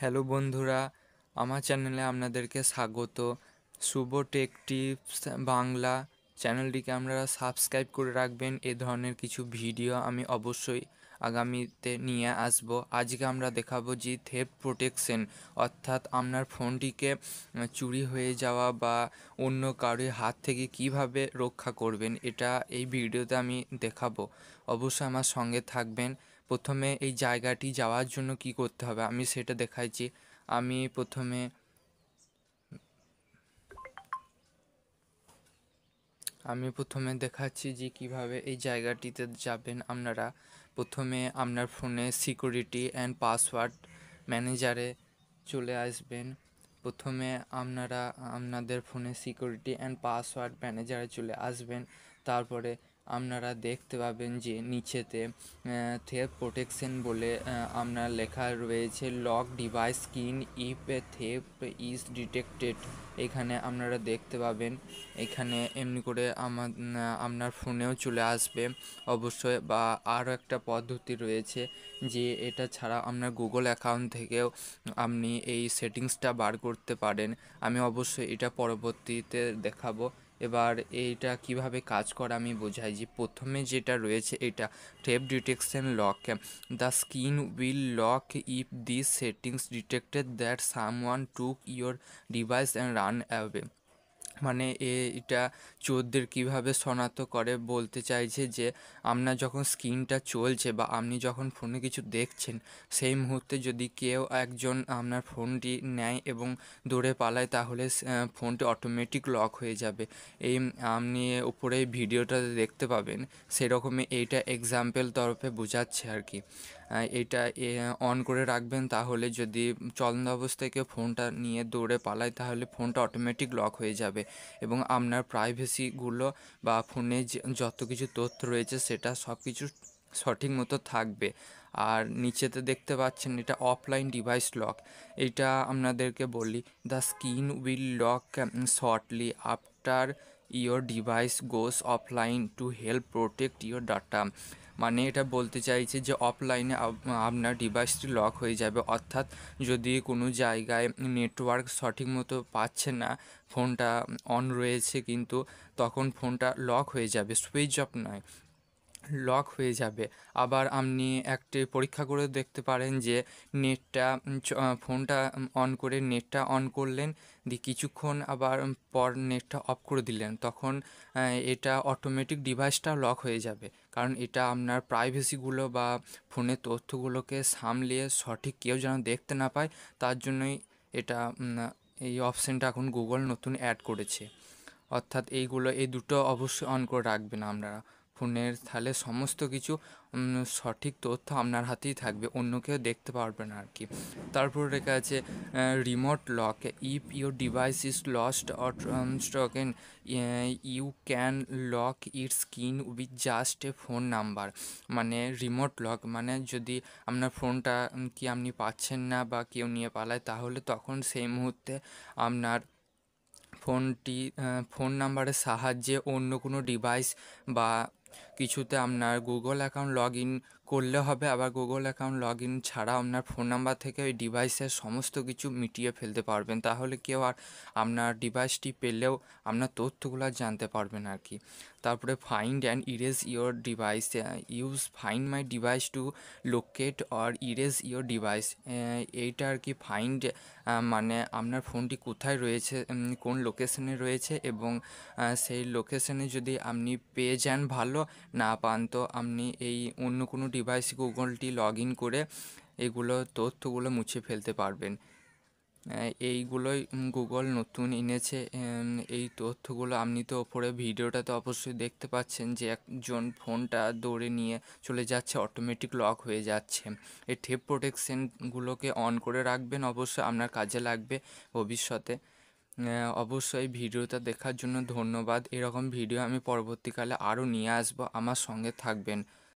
Hello বন্ধুরা, আমার চ্যানেলে আপনাদেরকে স্বাগত। শুভ টেক টিপস বাংলা চ্যানেলটিকে আপনারা সাবস্ক্রাইব করে রাখবেন। এ ধরনের কিছু ভিডিও আমি অবশ্যই আগামীতে নিয়ে আসব। আজকে আমরা দেখাবো যে থেফট প্রোটেকশন, অর্থাৎ আপনার ফোনটিকে চুরি হয়ে যাওয়া বা অন্য কারোর হাত থেকে কিভাবে রক্ষা করবেন, এটা এই ভিডিওতে আমি দেখাবো। অবশ্যই আমার সঙ্গে থাকবেন। প্রথমে এই জায়গাটি যাওয়ার জন্য কি করতে হবে আমি সেটা দেখাইছি। আমি প্রথমে দেখাচ্ছি যে কিভাবে এই জায়গাটিতে যাবেন আপনারা। প্রথমে আপনার ফোনে সিকিউরিটি অ্যান্ড পাসওয়ার্ড ম্যানেজারে চলে আসবেন। প্রথমে আপনারা আপনাদের ফোনে সিকিউরিটি অ্যান্ড পাসওয়ার্ড ম্যানেজারে চলে আসবেন। তারপরে আপনারা দেখতে পাবেন যে নিচেতে থেফট প্রোটেকশন বলে আপনার লেখা রয়েছে, lock device screen if A theft is detected. এখানে আপনারা দেখতে পাবেন, এখানে এমনি করে আপনার ফোনেও চলে আসবে অবশ্যই। বা আরও একটা পদ্ধতি রয়েছে যে এটা ছাড়া আপনার গুগল অ্যাকাউন্ট থেকেও আপনি এই সেটিংসটা বার করতে পারেন। আমি অবশ্যই এটা পরবর্তীতে দেখাবো। এবার এইটা কিভাবে কাজ করে আমি বোঝাই। যে প্রথমে যেটা রয়েছে এটা theft detection lock, the screen will lock if this settings detected that someone took your device and run away. মানে এটা চোরদের কীভাবে শনাক্ত করে বলতে চাইছে যে আপনার যখন স্ক্রিনটা চলছে বা আপনি যখন ফোনে কিছু দেখছেন, সেই মুহূর্তে যদি কেউ একজন আপনার ফোনটি নেয় এবং দৌড়ে পালায়, তাহলে ফোনটি অটোমেটিক লক হয়ে যাবে। এই আপনি উপরে ভিডিওটা দেখতে পাবেন, সেরকমই এইটা এক্সাম্পল তরফে বোঝাচ্ছে আর কি। এটা অন করে রাখবেন, তাহলে যদি চলন্ত অবস্থায় কেউ ফোনটা নিয়ে দৌড়ে পালায়, তাহলে ফোনটা অটোমেটিক লক হয়ে যাবে এবং আপনার প্রাইভেসিগুলো বা ফোনে যত কিছু তথ্য রয়েছে সেটা সব কিছু সঠিক মতো থাকবে। আর নিচেতে দেখতে পাচ্ছেন এটা অফলাইন ডিভাইস লক। এইটা আপনাদেরকে বলি, the screen will lock shortly after your device goes offline to help protect your data. মানে এটা বলতে চাইছে যে অফলাইনে আপনার ডিভাইসটি লক হয়ে যাবে, অর্থাৎ যদি কোনো জায়গায় নেটওয়ার্ক সঠিক মতো পাচ্ছে না, ফোনটা অন রয়েছে কিন্তু তখন ফোনটা লক হয়ে যাবে, সুইচ অফ নয়, লক হয়ে যাবে। আবার আপনি একটি পরীক্ষা করে দেখতে পারেন যে নেটটা ফোনটা অন করে নেটটা অন করলেন, দিয়ে কিছুক্ষণ আবার পর নেটটা অফ করে দিলেন, তখন এটা অটোমেটিক ডিভাইসটা লক হয়ে যাবে। কারণ এটা আপনার প্রাইভেসিগুলো বা ফোনের তথ্যগুলোকে সামলিয়ে সঠিক কেউ যেন দেখতে না পায়, তার জন্যই এটা এই অপশানটা এখন গুগল নতুন অ্যাড করেছে। অর্থাৎ এই দুটো অবশ্যই অন করে রাখবেন আপনারা ফোনের, তাহলে সমস্ত কিছু সঠিক তথ্য আপনার হাতেই থাকবে, অন্য কেউ দেখতে পারবে না আর কি। তারপর রেখে আছে remote lock, if your device is lost or stolen you can lock it screen with just a phone number. মানে রিমোট লক মানে যদি আপনার ফোনটা কি আপনি পাচ্ছেন না বা কেউ নিয়ে পালায়, তাহলে তখন সেই মুহূর্তে আপনার ফোনটি ফোন নাম্বারের সাহায্যে অন্য কোনো ডিভাইস বা কিছুতে আপনার গুগল অ্যাকাউন্ট লগ ইন করলে হবে। আবার গুগল অ্যাকাউন্ট লগ ইন ছাড়া আপনার ফোন নাম্বার থেকে ওই ডিভাইসের সমস্ত কিছু মিটিয়ে ফেলতে পারবেন, তাহলে কেউ আর আপনার ডিভাইসটি পেলেও আপনার তথ্যগুলো জানতে পারবেন আর কি। তারপরে find and erase your device, use find my device to locate or erase your device. এইটা আর কি ফাইন্ড মানে আপনার ফোনটি কোথায় রয়েছে, কোন লোকেশনে রয়েছে, এবং সেই লোকেশনে যদি আপনি পেয়ে যান ভালো, না পান তো আপনি এই অন্য কোনো ডিভাইস গুগলটি লগ ইন করে এগুলো তথ্যগুলো মুছে ফেলতে পারবেন। এইগুলোই গুগল নতুন এনেছে। এই তথ্যগুলো আপনি তো ওপরে ভিডিওটাতে অবশ্যই দেখতে পাচ্ছেন যে একজন ফোনটা দৌড়ে নিয়ে চলে যাচ্ছে, অটোমেটিক লক হয়ে যাচ্ছে। এই থেফট প্রোটেকশনগুলোকে অন করে রাখবেন, অবশ্যই আপনার কাজে লাগবে ভবিষ্যতে। অবশ্যই ভিডিওটা দেখার জন্য ধন্যবাদ। এরকম ভিডিও আমি পরবর্তীকালে আরও নিয়ে আসবো, আমার সঙ্গে থাকবেন।